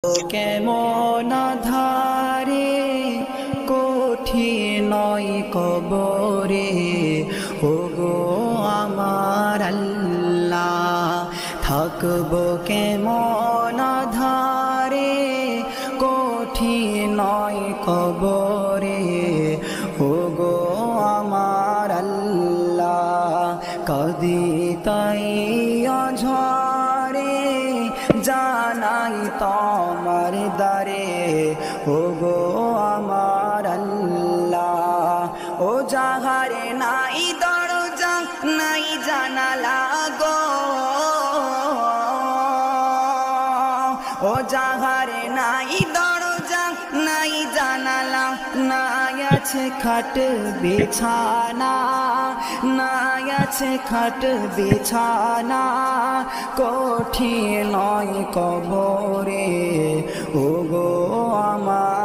কেমন ধারে কঠিন নয় কবরে, ওগো আমার আল্লাহ। থাকবো কেমন ধারে কঠিন নয় কবরে, ওগো আমার আল্লাহ। কদি তাই ঝরে জানাই তোমার দারে, ওগো আমার আল্লাহ। ও যাহারে নাই দরজা নাই জানালা গো, ও যাহারে নাই দরজা নাই জানালা, নাই আছে খাট বিছানা, নাই আছে খাট বিছানা, কঠিন নয় কবরে, ওগো আমার